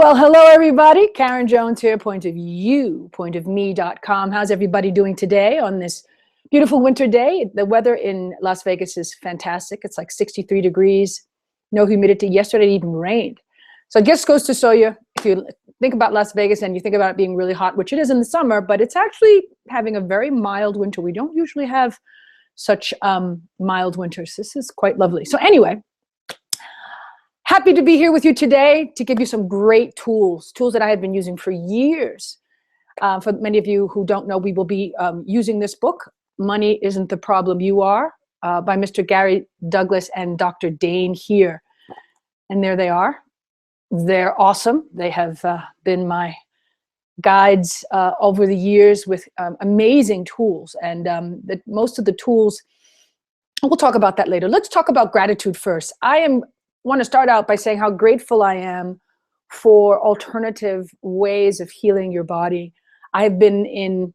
Well, hello, everybody. Karen Jones here, pointofme.com. How's everybody doing today on this beautiful winter day? The weather in Las Vegas is fantastic. It's like 63 degrees, no humidity. Yesterday it even rained. So it just goes to show you, if you think about Las Vegas and you think about it being really hot, which it is in the summer, but it's actually having a very mild winter. We don't usually have such mild winters. This is quite lovely. So anyway, happy to be here with you today to give you some great tools that I have been using for years. For many of you who don't know, we will be using this book, Money Isn't the Problem, You Are, by Mr. Gary Douglas and Dr. Dain Heer. And there they are. They're awesome. They have been my guides over the years with amazing tools. And most of the tools, we'll talk about that later. Let's talk about gratitude first. Want to start out by saying how grateful I am for alternative ways of healing your body. I've been in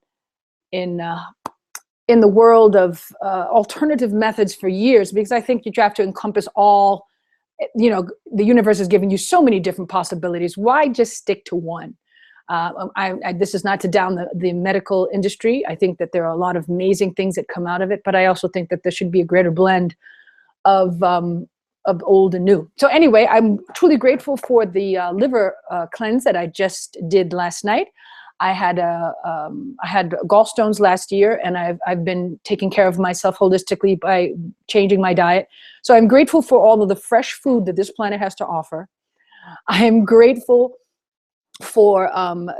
the world of alternative methods for years because I think you have to encompass all. The universe is giving you so many different possibilities. Why just stick to one? This is not to down the medical industry. I think that there are a lot of amazing things that come out of it, but I also think that there should be a greater blend of old and new. So anyway, I'm truly grateful for the liver cleanse that I just did last night. I had gallstones last year, and I've been taking care of myself holistically by changing my diet. So I'm grateful for all of the fresh food that this planet has to offer. I am grateful for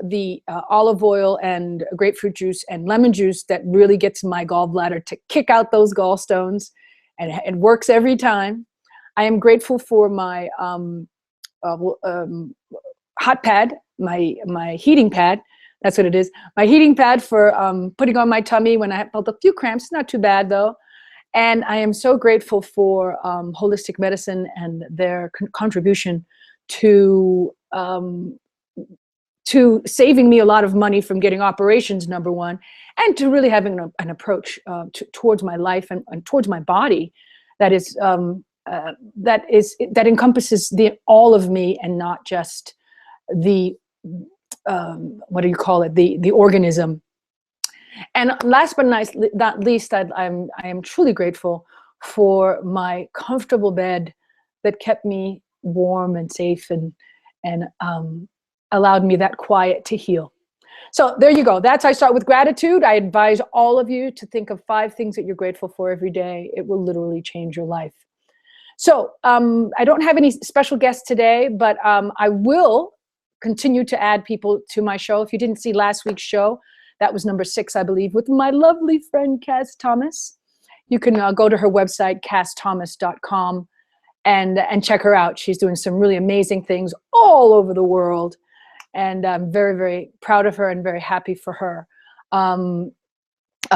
the olive oil and grapefruit juice and lemon juice that really gets my gallbladder to kick out those gallstones, and it works every time. I am grateful for my hot pad, my heating pad. That's what it is. My heating pad for putting on my tummy when I felt a few cramps. Not too bad though. And I am so grateful for holistic medicine and their contribution to saving me a lot of money from getting operations, number one, and to really having an approach towards my life and towards my body that encompasses all of me and not just the the organism. And last but not least, I am truly grateful for my comfortable bed that kept me warm and safe and allowed me that quiet to heal. So there you go. That's how I start with gratitude. I advise all of you to think of 5 things that you're grateful for every day. It will literally change your life. So I don't have any special guests today, but I will continue to add people to my show. If you didn't see last week's show, that was number 6, I believe, with my lovely friend, Cass Thomas. You can go to her website, cassthomas.com, and check her out. She's doing some really amazing things all over the world. And I'm very, very proud of her and very happy for her.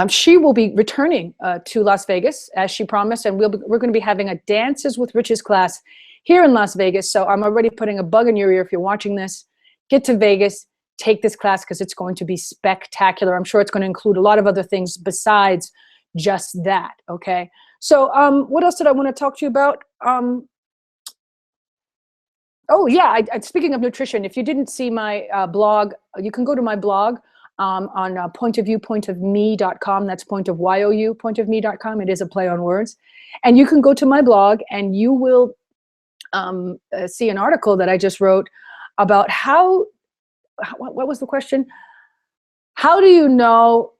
She will be returning to Las Vegas, as she promised, and we're going to be having a Dances with Riches class here in Las Vegas. So I'm already putting a bug in your ear if you're watching this. Get to Vegas, take this class because it's going to be spectacular. I'm sure it's going to include a lot of other things besides just that, okay? So what else did I want to talk to you about? Oh, yeah, speaking of nutrition, if you didn't see my blog, you can go to my blog on pointofme.com. That's point of Y-O-U, pointofme.com. It is a play on words. And you can go to my blog and you will see an article that I just wrote about what was the question? How do you know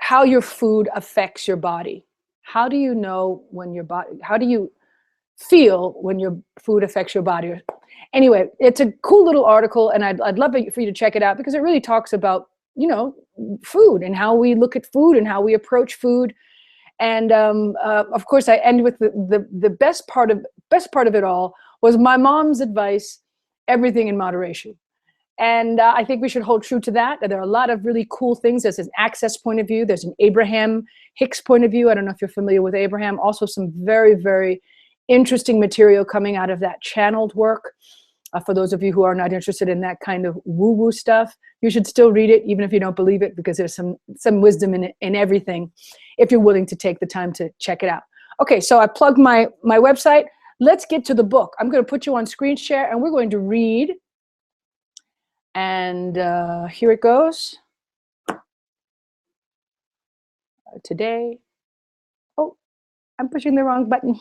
how your food affects your body? How do you know how do you feel when your food affects your body? Anyway, it's a cool little article, and I'd love for you to check it out because it really talks about, food and how we look at food and how we approach food. And of course, I end with the best part of it all was my mom's advice: everything in moderation. And I think we should hold true to that. There are a lot of really cool things. There's an access point of view. There's an Abraham Hicks point of view. I don't know if you're familiar with Abraham. Also, some very, very interesting material coming out of that channeled work. For those of you who are not interested in that kind of woo-woo stuff, you should still read it, even if you don't believe it, because there's some wisdom in everything, if you're willing to take the time to check it out. Okay, so I plugged my website. let's get to the book. I'm going to put you on screen share and we're going to read. And here it goes. Today. Oh, I'm pushing the wrong button.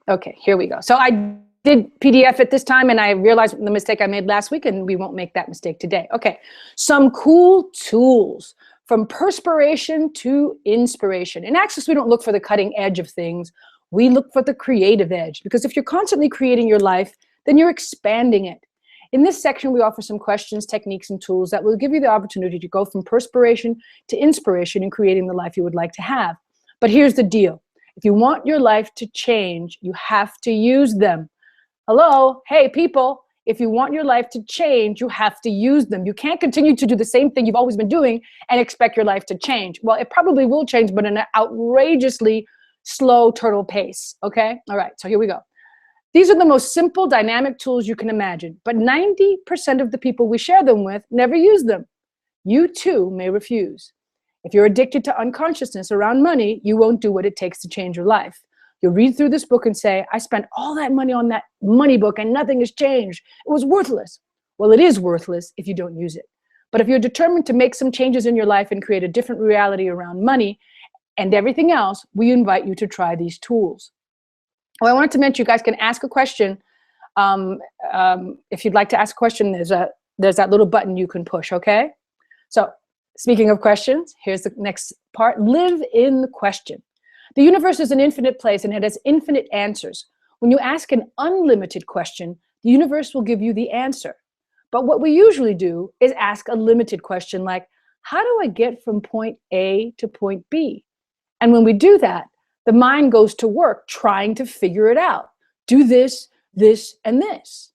Okay, here we go. So I did PDF it this time and I realized the mistake I made last week and we won't make that mistake today. Okay, some cool tools from perspiration to inspiration. In Access, we don't look for the cutting edge of things. We look for the creative edge, because if you're constantly creating your life, then you're expanding it. In this section, we offer some questions, techniques, and tools that will give you the opportunity to go from perspiration to inspiration in creating the life you would like to have. But here's the deal. If you want your life to change, you have to use them. Hello? Hey, people. If you want your life to change, you have to use them. You can't continue to do the same thing you've always been doing and expect your life to change. Well, it probably will change, but in an outrageously slow turtle pace. Okay? All right, so here we go. These are the most simple, dynamic tools you can imagine, but 90% of the people we share them with never use them. You too may refuse. If you're addicted to unconsciousness around money, you won't do what it takes to change your life. You'll read through this book and say, I spent all that money on that money book and nothing has changed. It was worthless. Well, it is worthless if you don't use it. But if you're determined to make some changes in your life and create a different reality around money and everything else, we invite you to try these tools. Well, I wanted to mention you guys can ask a question. If you'd like to ask a question, there's that little button you can push, okay? So speaking of questions, here's the next part. Live in the question. The universe is an infinite place and it has infinite answers. When you ask an unlimited question, the universe will give you the answer. But what we usually do is ask a limited question like, how do I get from point A to point B? And when we do that, the mind goes to work trying to figure it out. Do this, this, and this.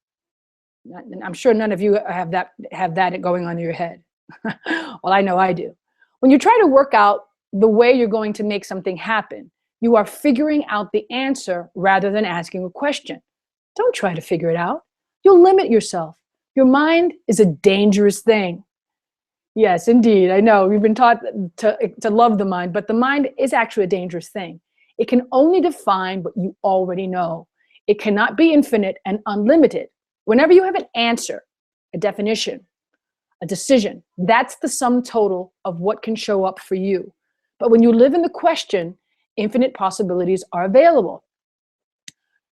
And I'm sure none of you have that going on in your head. Well, I know I do. When you try to work out the way you're going to make something happen, you are figuring out the answer rather than asking a question. Don't try to figure it out. You'll limit yourself. Your mind is a dangerous thing. Yes, indeed. I know we've been taught to love the mind, but the mind is actually a dangerous thing. It can only define what you already know. It cannot be infinite and unlimited. Whenever you have an answer, a definition, a decision, that's the sum total of what can show up for you. But when you live in the question, infinite possibilities are available.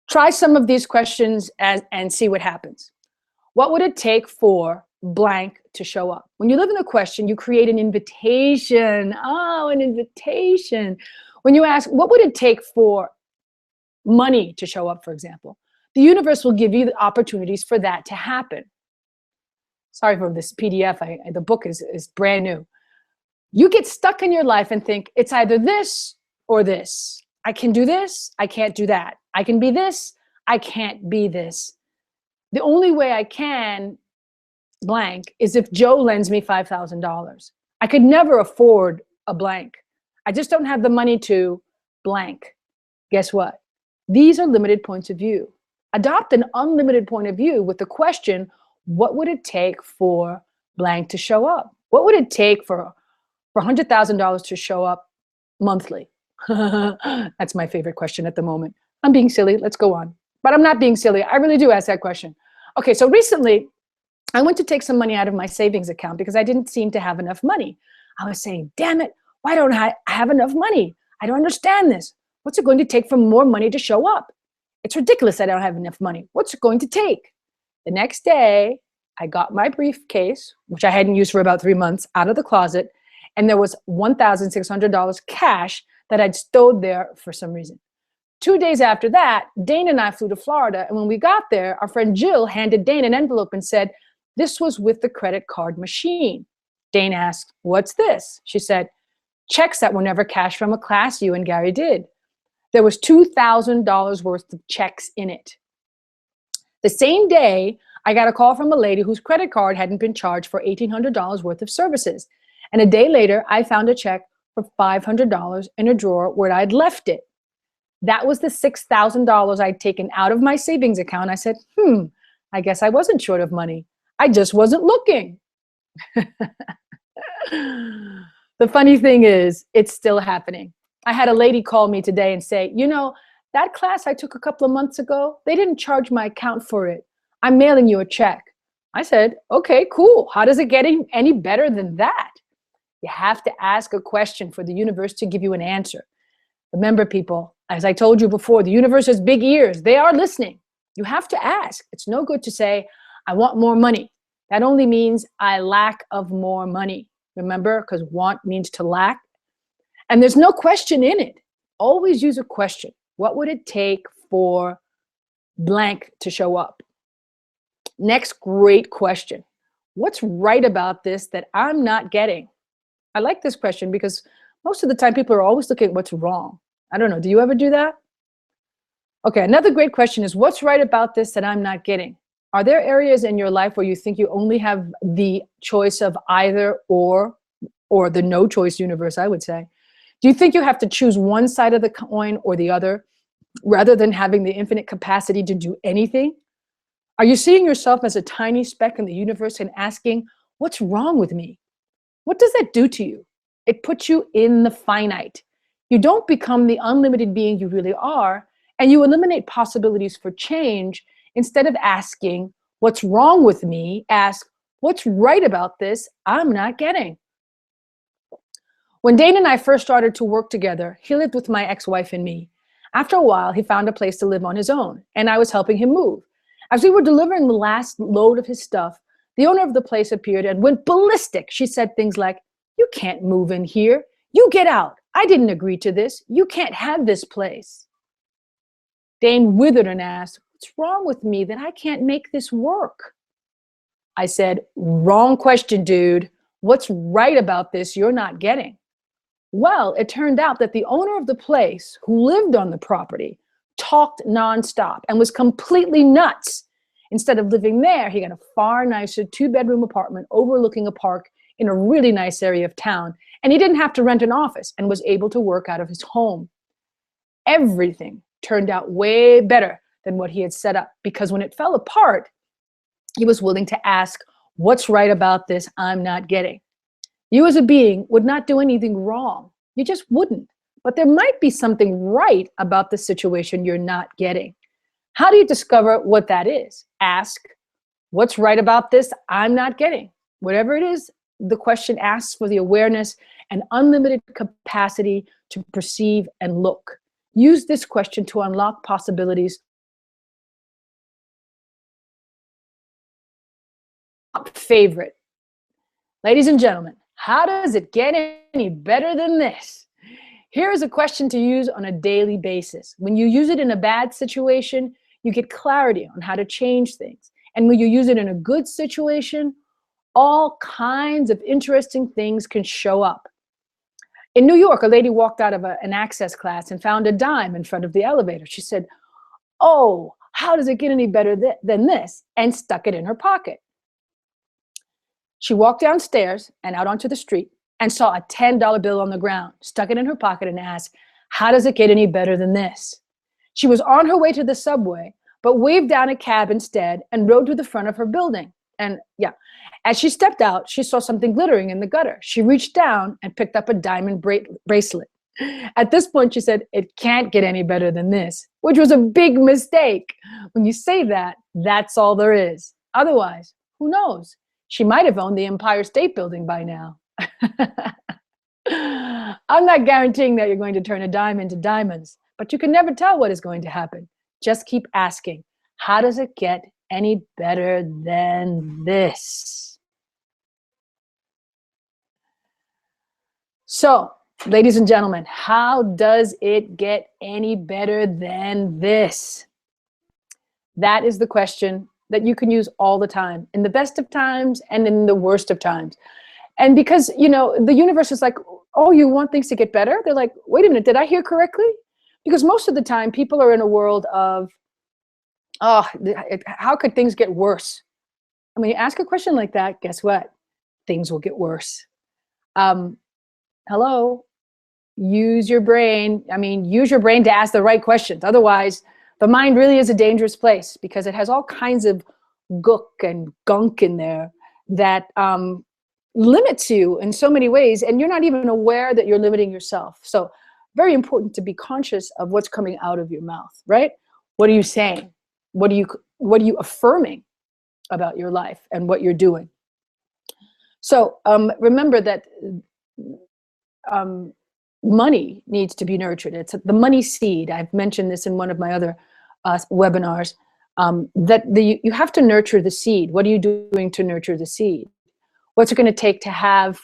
Try some of these questions and see what happens. What would it take for blank to show up? When you live in the question, you create an invitation. Oh, an invitation. When you ask, what would it take for money to show up, for example, the universe will give you the opportunities for that to happen. Sorry for this PDF. The book is brand new. You get stuck in your life and think it's either this or this. I can do this. I can't do that. I can be this. I can't be this. The only way I can blank is if Joe lends me $5,000. I could never afford a blank. I just don't have the money to blank. Guess what? These are limited points of view. Adopt an unlimited point of view with the question, what would it take for blank to show up? What would it take for $100,000 to show up monthly? That's my favorite question at the moment. I'm being silly. Let's go on. But I'm not being silly. I really do ask that question. Okay, so recently, I went to take some money out of my savings account because I didn't seem to have enough money. I was saying, damn it, why don't I have enough money? I don't understand this. What's it going to take for more money to show up? It's ridiculous I don't have enough money. What's it going to take? The next day, I got my briefcase, which I hadn't used for about 3 months, out of the closet, and there was $1,600 cash that I'd stowed there for some reason. 2 days after that, Dain and I flew to Florida, and when we got there, our friend Jill handed Dain an envelope and said, this was with the credit card machine. Dain asked, what's this? She said, checks that were never cashed from a class you and Gary did. There was $2,000 worth of checks in it. The same day, I got a call from a lady whose credit card hadn't been charged for $1,800 worth of services. And a day later, I found a check for $500 in a drawer where I'd left it. That was the $6,000 I'd taken out of my savings account. I said, I guess I wasn't short of money. I just wasn't looking. The funny thing is, it's still happening. I had a lady call me today and say, you know, That class I took a couple of months ago, they didn't charge my account for it. I'm mailing you a check. I said, okay, cool. How does it get any better than that? You have to ask a question for the universe to give you an answer. Remember, people, as I told you before, the universe has big ears. They are listening. You have to ask. It's no good to say, I want more money. That only means I lack of more money. Remember, because want means to lack. And there's no question in it. Always use a question. What would it take for blank to show up? Next great question. What's right about this that I'm not getting? I like this question because most of the time people are always looking at what's wrong. I don't know. Do you ever do that? Okay, another great question is, what's right about this that I'm not getting? Are there areas in your life where you think you only have the choice of either or the no choice universe, I would say? Do you think you have to choose one side of the coin or the other rather than having the infinite capacity to do anything? Are you seeing yourself as a tiny speck in the universe and asking, what's wrong with me? What does that do to you? It puts you in the finite. You don't become the unlimited being you really are, and you eliminate possibilities for change. Instead of asking, what's wrong with me? Ask, what's right about this I'm not getting? When Dain and I first started to work together, he lived with my ex-wife and me. After a while, he found a place to live on his own, and I was helping him move. As we were delivering the last load of his stuff, the owner of the place appeared and went ballistic. She said things like, you can't move in here. You get out. I didn't agree to this. You can't have this place. Dain withered and asked, what's wrong with me that I can't make this work? I said, wrong question, dude. What's right about this you're not getting? Well, it turned out that the owner of the place, who lived on the property, talked nonstop and was completely nuts. Instead of living there, he got a far nicer 2-bedroom apartment overlooking a park in a really nice area of town. And he didn't have to rent an office and was able to work out of his home. Everything turned out way better than what he had set up, because when it fell apart, he was willing to ask, what's right about this I'm not getting? You as a being would not do anything wrong. You just wouldn't. But there might be something right about the situation you're not getting. How do you discover what that is? Ask, what's right about this I'm not getting? Whatever it is, the question asks for the awareness and unlimited capacity to perceive and look. Use this question to unlock possibilities. Favorite. Ladies and gentlemen, how does it get any better than this? Here is a question to use on a daily basis. When you use it in a bad situation, you get clarity on how to change things. And when you use it in a good situation, all kinds of interesting things can show up. In New York, a lady walked out of an access class and found a dime in front of the elevator. She said, oh, how does it get any better than this? And stuck it in her pocket. She walked downstairs and out onto the street and saw a $10 bill on the ground, stuck it in her pocket and asked, how does it get any better than this? She was on her way to the subway, but waved down a cab instead and rode to the front of her building. And yeah, as she stepped out, she saw something glittering in the gutter. She reached down and picked up a diamond bracelet. At this point, she said, it can't get any better than this, which was a big mistake. When you say that, that's all there is. Otherwise, who knows? She might have owned the Empire State Building by now. I'm not guaranteeing that you're going to turn a dime into diamonds, but you can never tell what is going to happen. Just keep asking, how does it get any better than this? So, ladies and gentlemen, how does it get any better than this? That is the question that you can use all the time, in the best of times and in the worst of times. And because, you know, the universe is like, oh, you want things to get better? They're like, wait a minute, did I hear correctly? Because most of the time people are in a world of, oh, how could things get worse? And when you ask a question like that, guess what? Things will get worse. Hello, use your brain. I mean, use your brain to ask the right questions. Otherwise, the mind really is a dangerous place because it has all kinds of gook and gunk in there that limits you in so many ways, and you're not even aware that you're limiting yourself. So very important to be conscious of what's coming out of your mouth, right? What are you saying? What are you affirming about your life and what you're doing? So remember that money needs to be nurtured. It's the money seed. I've mentioned this in one of my other webinars, that you have to nurture the seed. What are you doing to nurture the seed? What's it going to take to have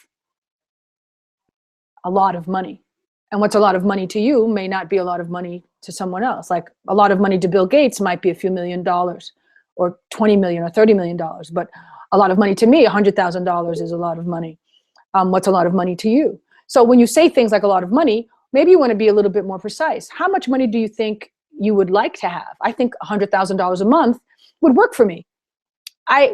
a lot of money? And what's a lot of money to you may not be a lot of money to someone else. Like a lot of money to Bill Gates might be a few $1,000,000 or 20 million or $30 million. But a lot of money to me, $100,000 is a lot of money. What's a lot of money to you? So when you say things like a lot of money, maybe you want to be a little bit more precise. How much money do you think you would like to have? I think $100,000 a month would work for me.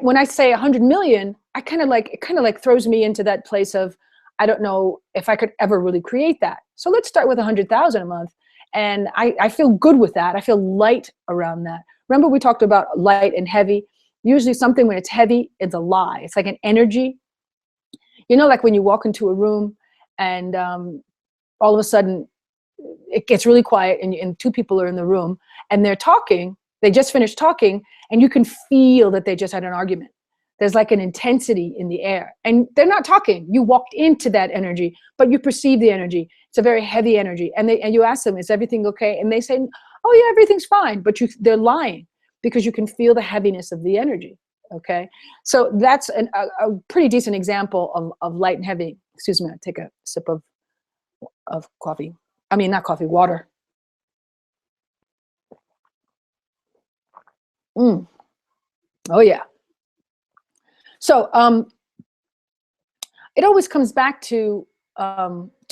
When I say 100 million, it kind of like throws me into that place of, I don't know if I could ever really create that. So let's start with 100,000 a month. And I feel good with that. I feel light around that. Remember we talked about light and heavy? Usually something when it's heavy, it's a lie. It's like an energy. You know, like when you walk into a room and all of a sudden it gets really quiet and two people are in the room and they're talking, they just finished talking, and you can feel that they just had an argument. There's like an intensity in the air and they're not talking. You walked into that energy, but you perceive the energy. It's a very heavy energy. And you ask them, is everything okay? And they say, oh yeah, everything's fine. But they're lying because you can feel the heaviness of the energy. Okay. So that's a pretty decent example of light and heavy. Excuse me, I take a sip of coffee. I mean, not coffee, water. Oh yeah. So it always comes back to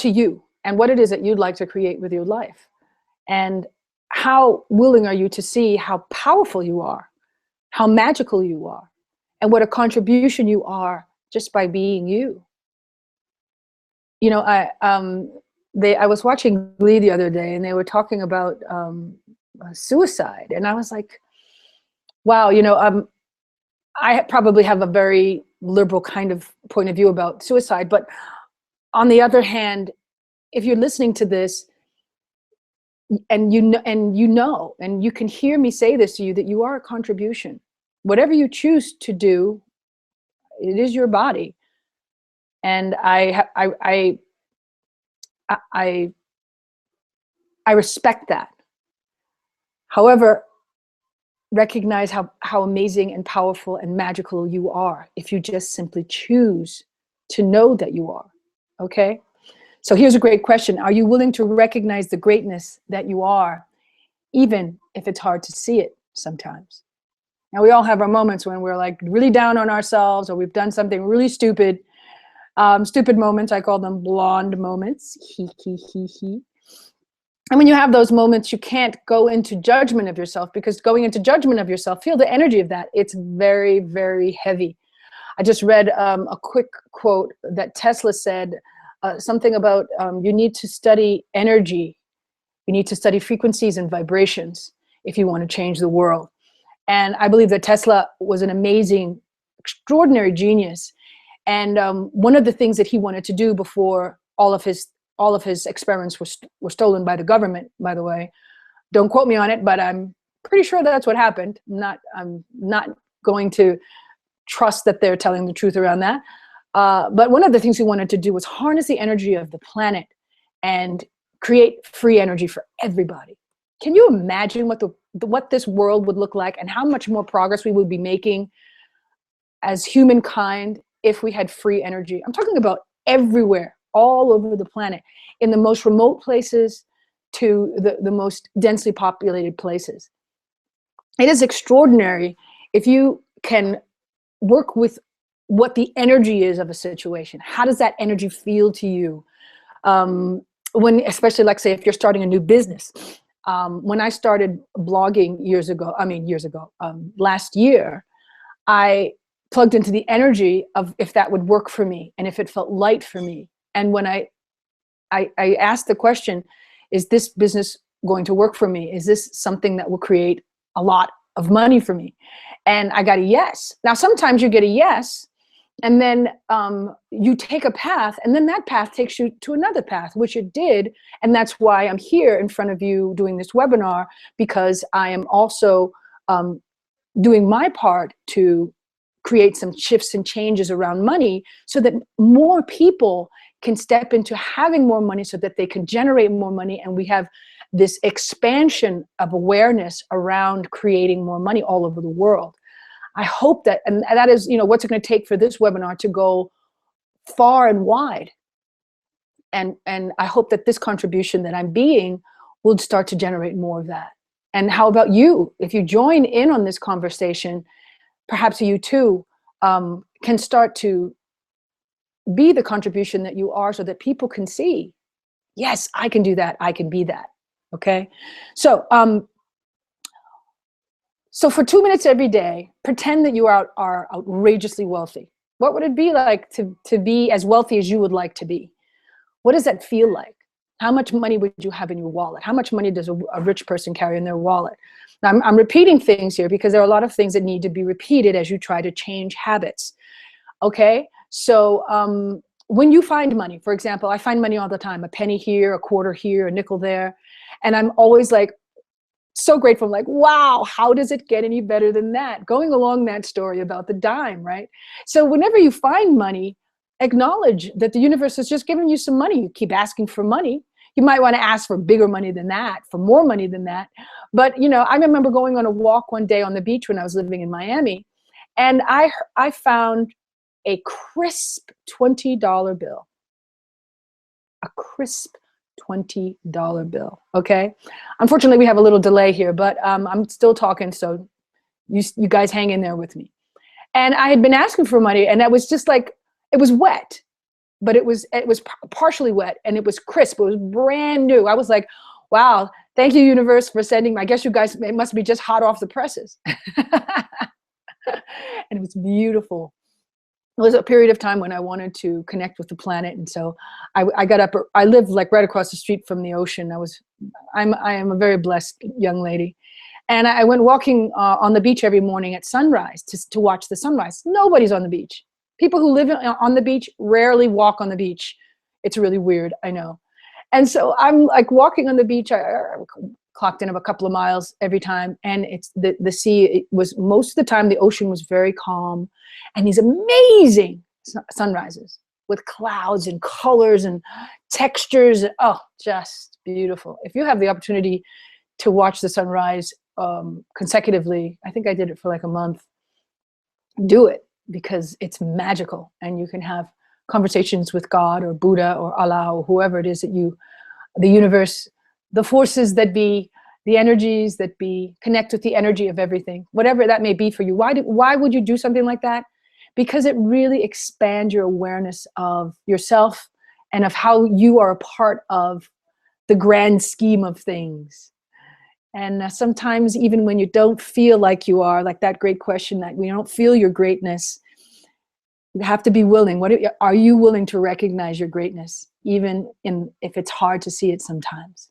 you and what it is that you'd like to create with your life, and how willing are you to see how powerful you are, how magical you are, and what a contribution you are just by being you. You know, I was watching Glee the other day, and they were talking about suicide, and I was like, wow, you know, I probably have a very liberal kind of point of view about suicide, but on the other hand, if you're listening to this and you know, and you can hear me say this to you, that you are a contribution. Whatever you choose to do, it is your body. And I respect that. However, recognize how amazing and powerful and magical you are if you just simply choose to know that you are. Okay? So here's a great question. Are you willing to recognize the greatness that you are, even if it's hard to see it sometimes? Now, we all have our moments when we're like really down on ourselves, or we've done something really stupid. Stupid moments, I call them blonde moments. He. And when you have those moments, you can't go into judgment of yourself, because going into judgment of yourself, feel the energy of that. It's very, very heavy. I just read a quick quote that Tesla said, something about you need to study energy. You need to study frequencies and vibrations if you want to change the world. And I believe that Tesla was an amazing, extraordinary genius. And one of the things that he wanted to do before all of his experiments were stolen by the government, by the way. Don't quote me on it, but I'm pretty sure that's what happened. I'm not going to trust that they're telling the truth around that. But one of the things he wanted to do was harness the energy of the planet and create free energy for everybody. Can you imagine what this world would look like, and how much more progress we would be making as humankind if we had free energy? I'm talking about everywhere, all over the planet, in the most remote places to the most densely populated places. It is extraordinary if you can work with what the energy is of a situation. How does that energy feel to you? Especially, like, say, if you're starting a new business. When I started blogging last year, I plugged into the energy of if that would work for me and if it felt light for me. And when I asked the question, is this business going to work for me? Is this something that will create a lot of money for me? And I got a yes. Now, sometimes you get a yes And then you take a path, and then that path takes you to another path, which it did. And that's why I'm here in front of you doing this webinar, because I am also doing my part to create some shifts and changes around money so that more people can step into having more money, so that they can generate more money. And we have this expansion of awareness around creating more money all over the world. I hope that, and that is, what's it going to take for this webinar to go far and wide. And I hope that this contribution that I'm being will start to generate more of that. And how about you? If you join in on this conversation, perhaps you too can start to be the contribution that you are, so that people can see, yes, I can do that. I can be that. Okay. So, so for 2 minutes every day, pretend that you are outrageously wealthy. What would it be like to be as wealthy as you would like to be? What does that feel like? How much money would you have in your wallet? How much money does a rich person carry in their wallet? Now, I'm repeating things here because there are a lot of things that need to be repeated as you try to change habits. Okay, so when you find money, for example, I find money all the time, a penny here, a quarter here, a nickel there. And I'm always like, so grateful. I'm like, wow, how does it get any better than that? Going along that story about the dime, right? So whenever you find money, acknowledge that the universe has just given you some money. You keep asking for money. You might want to ask for bigger money than that, for more money than that. But, I remember going on a walk one day on the beach when I was living in Miami, and I found a crisp $20 bill. A crisp $20 bill. Okay. Unfortunately, we have a little delay here, but I'm still talking, so you guys hang in there with me. And I had been asking for money, and that was just like, it was wet, but it was partially wet, and it was crisp. It was brand new. I was like, wow, thank you, universe, for sending. I guess you guys, it must be just hot off the presses. And it was beautiful. It was a period of time when I wanted to connect with the planet. And so I got up, I lived like right across the street from the ocean. I am a very blessed young lady. And I went walking on the beach every morning at sunrise to watch the sunrise. Nobody's on the beach. People who live on the beach rarely walk on the beach. It's really weird, I know. And so I'm like walking on the beach. I clocked in a couple of miles every time, and it's the sea. It was, most of the time the ocean was very calm, and these amazing sunrises with clouds and colors and textures. Oh, just beautiful. If you have the opportunity to watch the sunrise consecutively, I think I did it for like a month, do it, because it's magical, and you can have conversations with God or Buddha or Allah or whoever it is that the universe, the forces that be, the energies that be, connect with the energy of everything, whatever that may be for you. Why would you do something like that? Because it really expands your awareness of yourself and of how you are a part of the grand scheme of things. And sometimes even when you don't feel like you are, like that great question, that we don't feel your greatness, you have to be willing. Are you willing to recognize your greatness, even if it's hard to see it sometimes?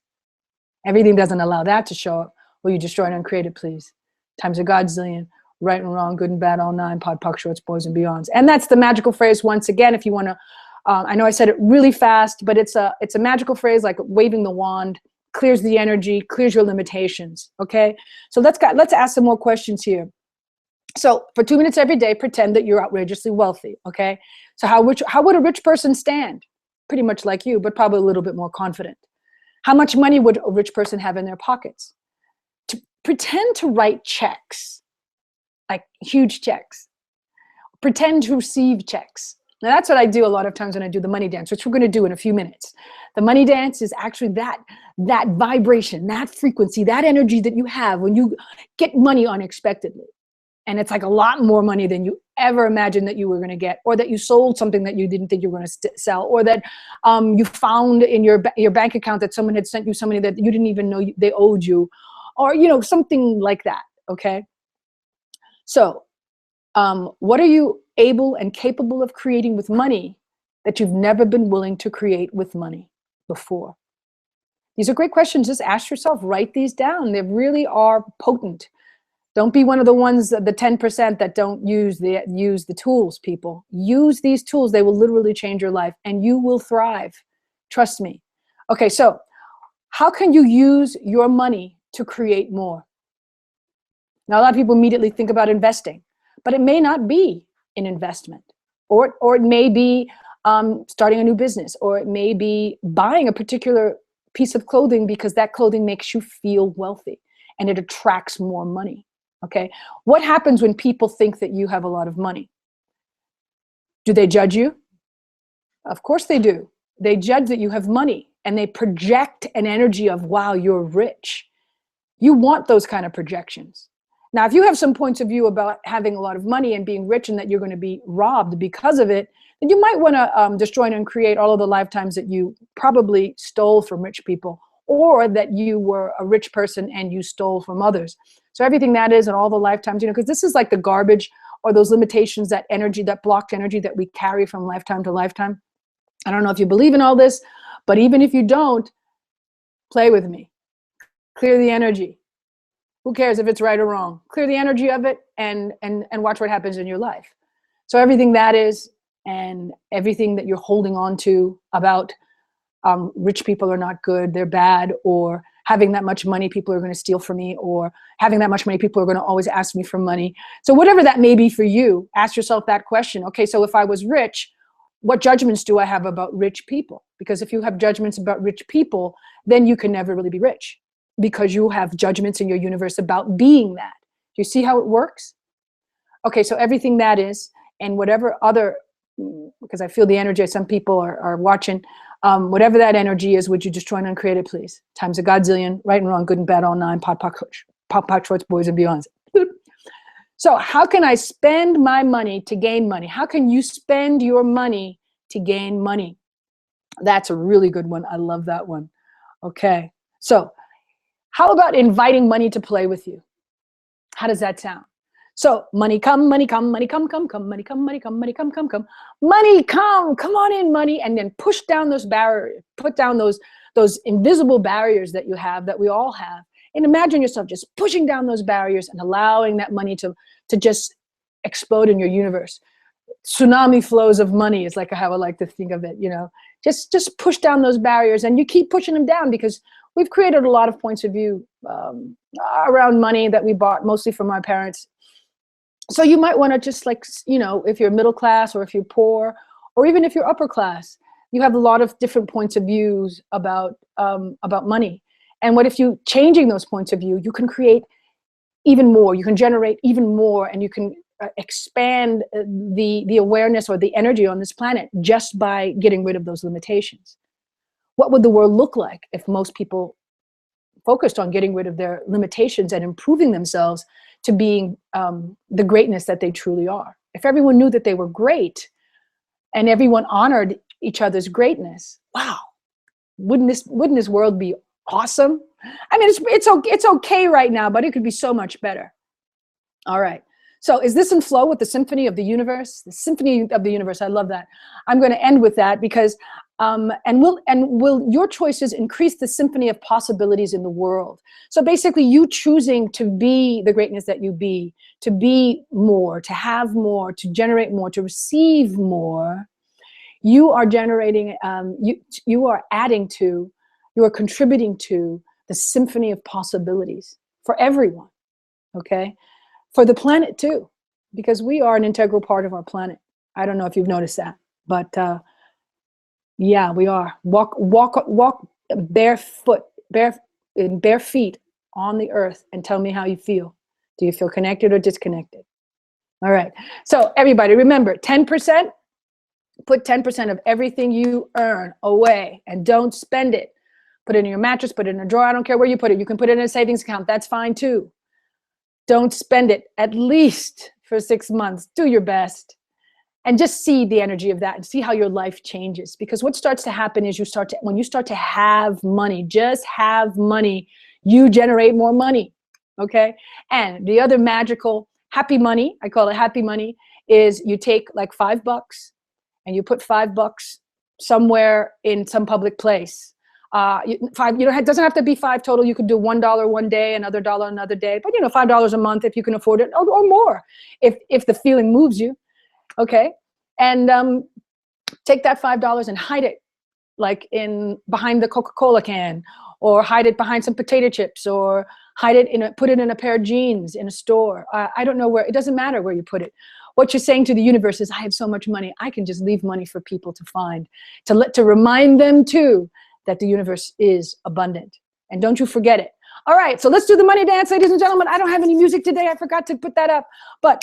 Everything doesn't allow that to show up. Will you destroy it and create it, please? Times a godzillion, right and wrong, good and bad, all nine, pod, puck, shorts, boys and beyonds. And that's the magical phrase. Once again, if you want to, I know I said it really fast, but it's a magical phrase, like waving the wand, clears the energy, clears your limitations. Okay, so let's ask some more questions here. So for 2 minutes every day, pretend that you're outrageously wealthy. Okay, so how would a rich person stand? Pretty much like you, but probably a little bit more confident. How much money would a rich person have in their pockets? To pretend to write checks, like huge checks. Pretend to receive checks. Now that's what I do a lot of times when I do the money dance, which we're going to do in a few minutes. The money dance is actually that vibration, that frequency, that energy that you have when you get money unexpectedly. And it's like a lot more money than you ever imagined that you were going to get, or that you sold something that you didn't think you were going to sell, or that you found in your bank account that someone had sent you some money that you didn't even know they owed you, or something like that. Okay. So what are you able and capable of creating with money that you've never been willing to create with money before? These are great questions. Just ask yourself, write these down. They really are potent. Don't be one of the ones, the 10% that don't use the tools, people. Use these tools. They will literally change your life and you will thrive. Trust me. Okay, so how can you use your money to create more? Now, a lot of people immediately think about investing, but it may not be an investment, or it may be starting a new business, or it may be buying a particular piece of clothing because that clothing makes you feel wealthy and it attracts more money. Okay, what happens when people think that you have a lot of money? Do they judge you? Of course they do. They judge that you have money and they project an energy of, wow, you're rich. You want those kind of projections. Now, if you have some points of view about having a lot of money and being rich and that you're going to be robbed because of it, then you might want to destroy and create all of the lifetimes that you probably stole from rich people, or that you were a rich person and you stole from others. So everything that is and all the lifetimes, you know, because this is like the garbage or those limitations, that energy, that blocked energy that we carry from lifetime to lifetime. I don't know if you believe in all this, but even if you don't, play with me. Clear the energy. Who cares if it's right or wrong? Clear the energy of it and watch what happens in your life. So everything that is and everything that you're holding on to about rich people are not good, they're bad, or having that much money, people are going to steal from me, or having that much money, people are going to always ask me for money. So whatever that may be for you, ask yourself that question. Okay, so if I was rich, what judgments do I have about rich people? Because if you have judgments about rich people, then you can never really be rich, because you have judgments in your universe about being that. Do you see how it works? Okay, so everything that is, and whatever other, because I feel the energy, some people are watching, whatever that energy is, would you destroy and uncreate it, please? Times a godzillion, right and wrong, good and bad, all nine, pot, shorts, boys and beyonds. So how can I spend my money to gain money? How can you spend your money to gain money? That's a really good one. I love that one. Okay, so how about inviting money to play with you? How does that sound? So money come, money come, money come, come, come, money come, money come, money come, come, come, money come on in, money, and then push down those barriers, put down those invisible barriers that you have, that we all have. And imagine yourself just pushing down those barriers and allowing that money to just explode in your universe. Tsunami flows of money is like how I like to think of it, you know. Just push down those barriers, and you keep pushing them down, because we've created a lot of points of view around money that we bought mostly from our parents. So you might want to just, like, you know, if you're middle class or if you're poor, or even if you're upper class, you have a lot of different points of views about money. And what if you changing those points of view, you can create even more, you can generate even more, and you can expand the awareness or the energy on this planet just by getting rid of those limitations. What would the world look like if most people focused on getting rid of their limitations and improving themselves to being the greatness that they truly are? If everyone knew that they were great and everyone honored each other's greatness, wow, wouldn't this world be awesome? I mean, it's okay right now, but it could be so much better. All right. So is this in flow with the symphony of the universe? The symphony of the universe. I love that. I'm going to end with that, because will your choices increase the symphony of possibilities in the world? So basically, you choosing to be the greatness that you be, to be more, to have more, to generate more, to receive more, you are generating, you are adding to, you are contributing to the symphony of possibilities for everyone, okay? For the planet too, because we are an integral part of our planet. I don't know if you've noticed that, but yeah, we are. Walk barefoot, bare feet on the earth, and tell me how you feel. Do you feel connected or disconnected? All right. So everybody, remember, 10%, put 10% of everything you earn away and don't spend it. Put it in your mattress, put it in a drawer. I don't care where you put it. You can put it in a savings account. That's fine too. Don't spend it, at least for 6 months. Do your best. And just see the energy of that and see how your life changes. Because what starts to happen is when you start to have money, just have money, you generate more money, okay? And the other magical happy money, I call it happy money, is you take like $5 and you put $5 somewhere in some public place. Doesn't have to be 5 total. You could do $1 one day, another dollar another day, but $5 a month if you can afford it, or more, if the feeling moves you. Okay, and take that $5 and hide it, like behind the Coca-Cola can, or hide it behind some potato chips, or hide it put it in a pair of jeans in a store. I don't know where. It doesn't matter where you put it. What you're saying to the universe is, I have so much money, I can just leave money for people to find, to remind them too that the universe is abundant. And don't you forget it. All right, so let's do the money dance, ladies and gentlemen. I don't have any music today. I forgot to put that up. But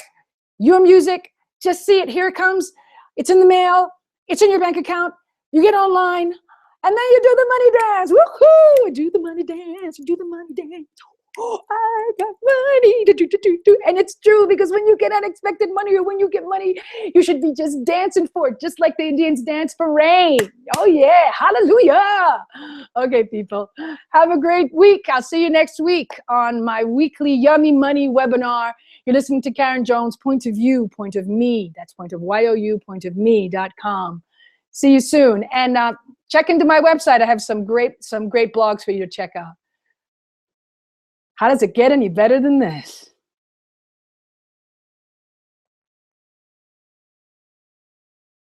your music, just see it. Here it comes. It's in the mail. It's in your bank account. You get online, and then you do the money dance. Woohoo! Do the money dance. Do the money dance. Oh, I got money. And it's true, because when you get unexpected money, or when you get money, you should be just dancing for it, just like the Indians dance for rain. Oh yeah, hallelujah. Okay, people, have a great week. I'll see you next week on my weekly Yummy Money webinar. You're listening to Karen Jones, Point of View, Point of Me. That's Point of YOU, pointofme.com. See you soon. And check into my website. I have some great blogs for you to check out. How does it get any better than this?